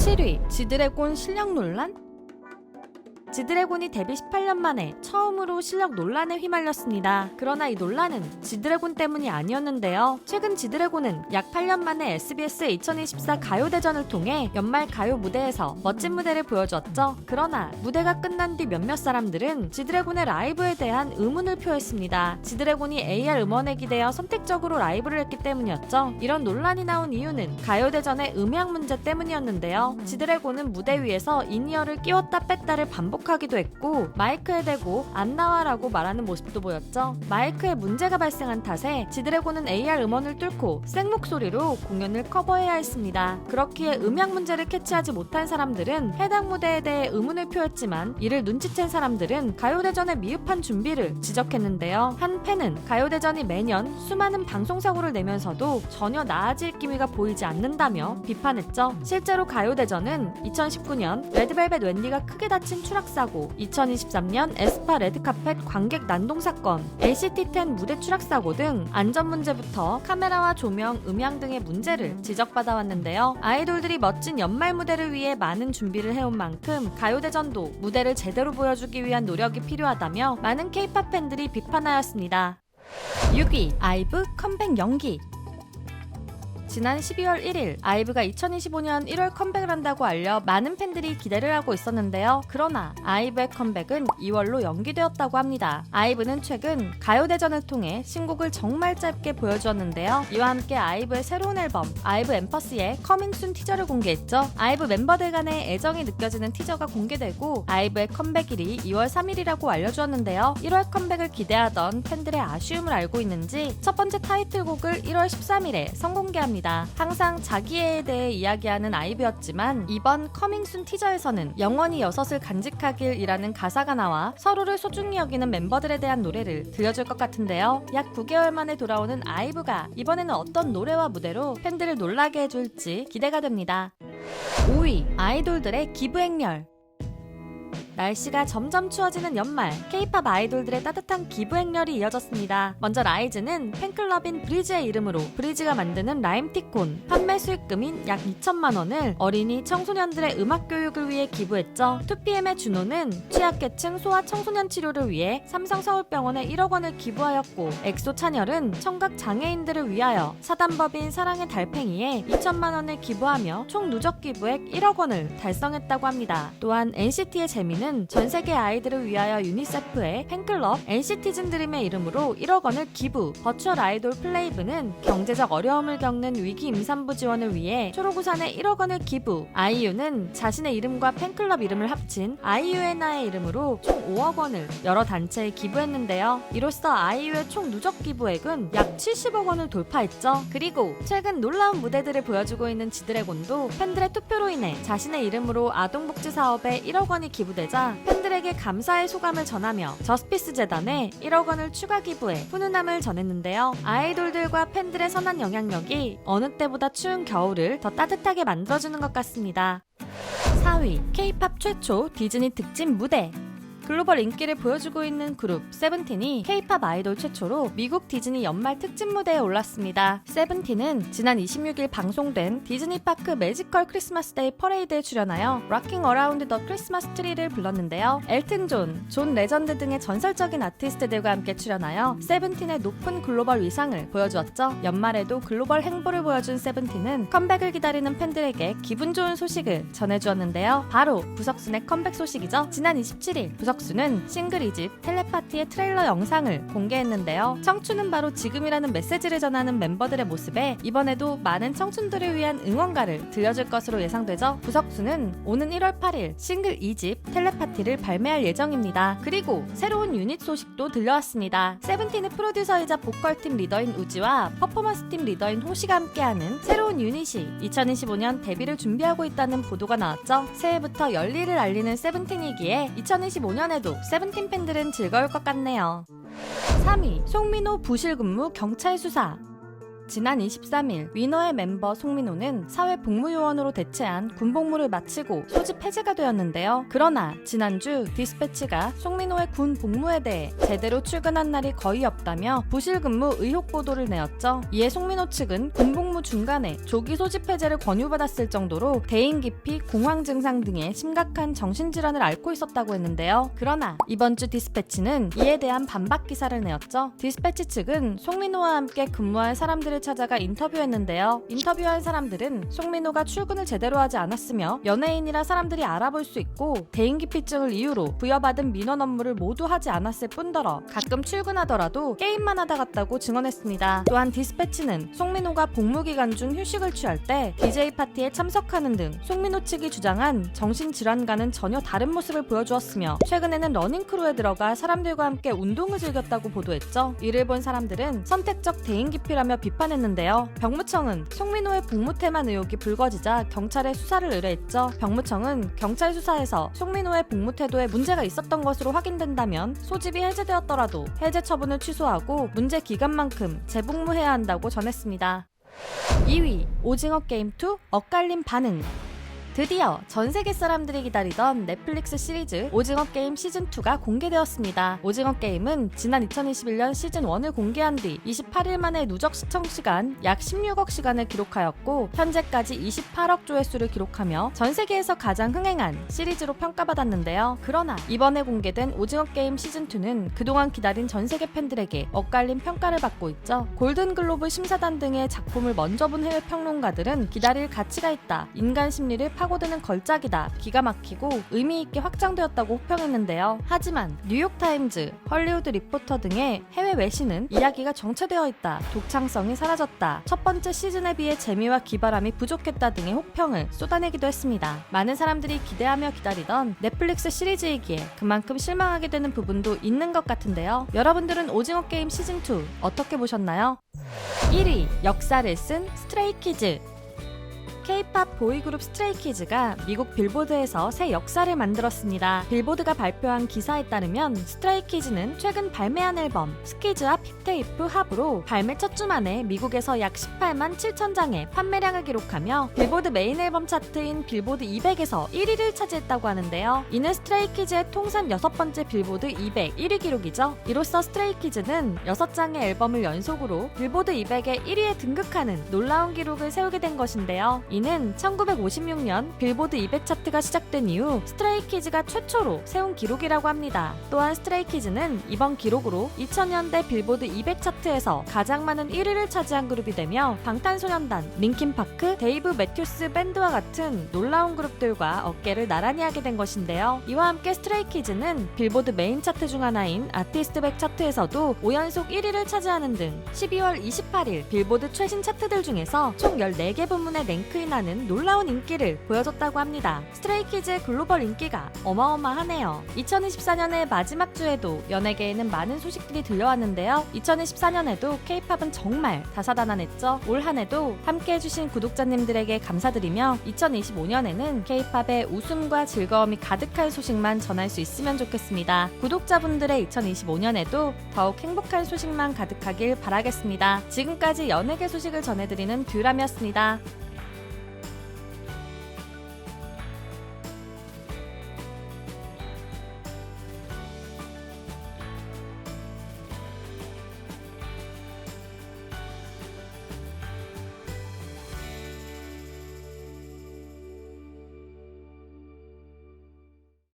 7위 지드래곤 실력 논란? 지드래곤이 데뷔 18년 만에 처음으로 실력 논란에 휘말렸습니다. 그러나 이 논란은 지드래곤 때문이 아니었는데요. 최근 지드래곤은 약 8년 만에 SBS 2024 가요대전을 통해 연말 가요 무대에서 멋진 무대를 보여줬죠. 그러나 무대가 끝난 뒤 몇몇 사람들은 지드래곤의 라이브에 대한 의문을 표했습니다. 지드래곤이 AR 음원에 기대어 선택적으로 라이브를 했기 때문이었죠. 이런 논란이 나온 이유는 가요대전의 음향 문제 때문이었는데요. 지드래곤은 무대 위에서 인이어를 끼웠다 뺐다를 반복하기도 했고 마이크에 대고 안 나와라고 말하는 모습도 보였죠. 마이크에 문제가 발생한 탓에 지드래곤은 AR 음원을 뚫고 생목소리로 공연을 커버해야 했습니다. 그렇기에 음향 문제를 캐치하지 못한 사람들은 해당 무대에 대해 의문을 표했지만 이를 눈치챈 사람들은 가요대전의 미흡한 준비를 지적했는데요. 한 팬은 가요대전이 매년 수많은 방송사고를 내면서도 전혀 나아질 기미가 보이지 않는다며 비판했죠. 실제로 가요대전은 2019년 레드벨벳 웬디가 크게 다친 추락사고, 2023년 에스파 레드카펫 관객 난동사건, NCT10 무대 추락사고 등 안전 문제부터 카메라와 조명, 음향 등의 문제를 지적받아왔는데요. 아이돌들이 멋진 연말 무대를 위해 많은 준비를 해온 만큼 가요대전도 무대를 제대로 보여주기 위한 노력이 필요하다며 많은 K-POP 팬들이 비판하였습니다. 6위 아이브 컴백 연기. 지난 12월 1일 아이브가 2025년 1월 컴백을 한다고 알려 많은 팬들이 기대를 하고 있었는데요. 그러나 아이브의 컴백은 2월로 연기되었다고 합니다. 아이브는 최근 가요대전을 통해 신곡을 정말 짧게 보여주었는데요. 이와 함께 아이브의 새로운 앨범 아이브 엠퍼스의 커밍순 티저를 공개했죠. 아이브 멤버들 간의 애정이 느껴지는 티저가 공개되고 아이브의 컴백일이 2월 3일이라고 알려주었는데요. 1월 컴백을 기대하던 팬들의 아쉬움을 알고 있는지 첫 번째 타이틀곡을 1월 13일에 선공개합니다. 항상 자기애에 대해 이야기하는 아이브였지만 이번 커밍순 티저에서는 영원히 여섯을 간직하길 이라는 가사가 나와 서로를 소중히 여기는 멤버들에 대한 노래를 들려줄 것 같은데요. 약 9개월 만에 돌아오는 아이브가 이번에는 어떤 노래와 무대로 팬들을 놀라게 해줄지 기대가 됩니다. 5위 아이돌들의 기부행렬. 날씨가 점점 추워지는 연말, K-POP 아이돌들의 따뜻한 기부 행렬이 이어졌습니다. 먼저 라이즈는 팬클럽인 브리즈의 이름으로 브리즈가 만드는 라임티콘 판매 수익금인 약 2천만 원을 어린이 청소년들의 음악 교육을 위해 기부했죠. 2PM의 준호는 취약계층 소아 청소년 치료를 위해 삼성서울병원에 1억 원을 기부하였고, 엑소 찬열은 청각 장애인들을 위하여 사단법인 사랑의 달팽이에 2천만 원을 기부하며 총 누적 기부액 1억 원을 달성했다고 합니다. 또한 NCT의 재미는 전 세계 아이들을 위하여 유니세프의 팬클럽 NCT즌 드림의 이름으로 1억 원을 기부. 버추얼 아이돌 플레이브는 경제적 어려움을 겪는 위기 임산부 지원을 위해 초록우산에 1억 원을 기부. 아이유는 자신의 이름과 팬클럽 이름을 합친 아이유에나의 이름으로 총 5억 원을 여러 단체에 기부했는데요. 이로써 아이유의 총 누적 기부액은 약 70억 원을 돌파했죠. 그리고 최근 놀라운 무대들을 보여주고 있는 지드래곤도 팬들의 투표로 인해 자신의 이름으로 아동복지 사업에 1억 원이 기부되자 팬들에게 감사의 소감을 전하며 저스피스 재단에 1억 원을 추가 기부해 훈훈함을 전했는데요. 아이돌들과 팬들의 선한 영향력이 어느 때보다 추운 겨울을 더 따뜻하게 만들어주는 것 같습니다. 4위 K-POP 최초 디즈니 특집 무대. 글로벌 인기를 보여주고 있는 그룹 세븐틴이 K-POP 아이돌 최초로 미국 디즈니 연말 특집 무대에 올랐습니다. 세븐틴은 지난 26일 방송된 디즈니파크 매지컬 크리스마스 데이 퍼레이드에 출연하여 Rocking Around the Christmas Tree를 불렀는데요. 엘튼 존, 존 레전드 등의 전설적인 아티스트들과 함께 출연하여 세븐틴의 높은 글로벌 위상을 보여주었죠. 연말에도 글로벌 행보를 보여준 세븐틴은 컴백을 기다리는 팬들에게 기분 좋은 소식을 전해주었는데요. 바로 부석순의 컴백 소식이죠. 지난 27일 부석순은 싱글 2집 텔레파티의 트레일러 영상을 공개했는데요. 청춘은 바로 지금이라는 메시지를 전하는 멤버들의 모습에 이번에도 많은 청춘들을 위한 응원가를 들려줄 것으로 예상되죠. 부석순은 오는 1월 8일 싱글 2집 텔레파티를 발매할 예정입니다. 그리고 새로운 유닛 소식도 들려왔습니다. 세븐틴의 프로듀서이자 보컬팀 리더인 우지와 퍼포먼스팀 리더인 호시가 함께하는 새로운 유닛이 2025년 데뷔를 준비하고 있다는 보도가 나왔죠. 새해부터 열일을 알리는 세븐틴이기에 2025년에도 세븐틴 팬들은 즐거울 것 같네요. 3위 송민호 부실근무 경찰 수사. 지난 23일 위너의 멤버 송민호는 사회복무요원으로 대체한 군복무를 마치고 소집 해제가 되었는데요. 그러나 지난주 디스패치가 송민호의 군 복무에 대해 제대로 출근한 날이 거의 없다며 부실근무 의혹 보도를 내었죠. 이에 송민호 측은 군복무 업무 중간에 조기 소집 해제를 권유받았을 정도로 대인기피, 공황 증상 등의 심각한 정신질환을 앓고 있었다고 했는데요. 그러나 이번 주 디스패치는 이에 대한 반박 기사를 내었죠. 디스패치 측은 송민호와 함께 근무할 사람들을 찾아가 인터뷰했는데요. 인터뷰한 사람들은 송민호가 출근을 제대로 하지 않았으며 연예인이라 사람들이 알아볼 수 있고 대인기피증을 이유로 부여받은 민원 업무를 모두 하지 않았을 뿐더러 가끔 출근하더라도 게임만 하다 갔다고 증언했습니다. 또한 디스패치는 송민호가 복무 기간 중 휴식을 취할 때 DJ 파티에 참석하는 등 송민호 측이 주장한 정신질환과는 전혀 다른 모습을 보여주었으며 최근에는 러닝크루에 들어가 사람들과 함께 운동을 즐겼다고 보도했죠. 이를 본 사람들은 선택적 대인기피라며 비판했는데요. 병무청은 송민호의 복무 태만 의혹이 불거지자 경찰에 수사를 의뢰했죠. 병무청은 경찰 수사에서 송민호의 복무 태도에 문제가 있었던 것으로 확인된다면 소집이 해제되었더라도 해제 처분을 취소하고 문제 기간만큼 재복무해야 한다고 전했습니다. 2위 오징어 게임 2 엇갈린 반응. 드디어 전 세계 사람들이 기다리던 넷플릭스 시리즈 오징어 게임 시즌2가 공개되었습니다. 오징어 게임은 지난 2021년 시즌1을 공개한 뒤 28일 만에 누적 시청 시간 약 16억 시간을 기록하였고 현재까지 28억 조회수를 기록하며 전 세계에서 가장 흥행한 시리즈로 평가받았는데요. 그러나 이번에 공개된 오징어 게임 시즌2는 그동안 기다린 전 세계 팬들에게 엇갈린 평가를 받고 있죠. 골든글로브 심사단 등의 작품을 먼저 본 해외 평론가들은 기다릴 가치가 있다, 인간 심리를 파고드는 걸작이다, 기가 막히고 의미있게 확장되었다고 호평했는데요. 하지만 뉴욕타임즈, 헐리우드 리포터 등의 해외 외신은 이야기가 정체되어 있다, 독창성이 사라졌다, 첫 번째 시즌에 비해 재미와 기발함이 부족했다 등의 혹평을 쏟아내기도 했습니다. 많은 사람들이 기대하며 기다리던 넷플릭스 시리즈이기에 그만큼 실망하게 되는 부분도 있는 것 같은데요. 여러분들은 오징어 게임 시즌2 어떻게 보셨나요? 1위 역사를 쓴 스트레이키즈. K-팝 보이그룹 스트레이키즈가 미국 빌보드에서 새 역사를 만들었습니다. 빌보드가 발표한 기사에 따르면 스트레이키즈는 최근 발매한 앨범 스키즈와 픽테이프 합으로 발매 첫 주 만에 미국에서 약 18만 7천 장의 판매량을 기록하며 빌보드 메인 앨범 차트인 빌보드 200에서 1위를 차지했다고 하는데요. 이는 스트레이키즈의 통산 6번째 빌보드 200 1위 기록이죠. 이로써 스트레이키즈는 6장의 앨범을 연속으로 빌보드 200의 1위에 등극하는 놀라운 기록을 세우게 된 것인데요. 이는 1956년 빌보드 200 차트가 시작된 이후 스트레이키즈가 최초로 세운 기록이라고 합니다. 또한 스트레이키즈는 이번 기록으로 2000년대 빌보드 200 차트에서 가장 많은 1위를 차지한 그룹이 되며 방탄소년단, 링킨파크, 데이브 매튜스 밴드와 같은 놀라운 그룹들과 어깨를 나란히 하게 된 것인데요. 이와 함께 스트레이키즈는 빌보드 메인 차트 중 하나인 아티스트 100 차트에서도 5연속 1위를 차지하는 등 12월 28일 빌보드 최신 차트들 중에서 총 14개 부문에 랭크인 하는 놀라운 인기를 보여줬다고 합니다. 스트레이키즈의 글로벌 인기가 어마어마하네요. 2024년의 마지막 주에도 연예계에는 많은 소식들이 들려왔는데요. 2024년에도 K-팝은 정말 다사다난했죠. 올 한해도 함께해주신 구독자님들에게 감사드리며 2025년에는 K-팝의 웃음과 즐거움이 가득한 소식만 전할 수 있으면 좋겠습니다. 구독자분들의 2025년에도 더욱 행복한 소식만 가득하길 바라겠습니다. 지금까지 연예계 소식을 전해드리는 듀람이었습니다.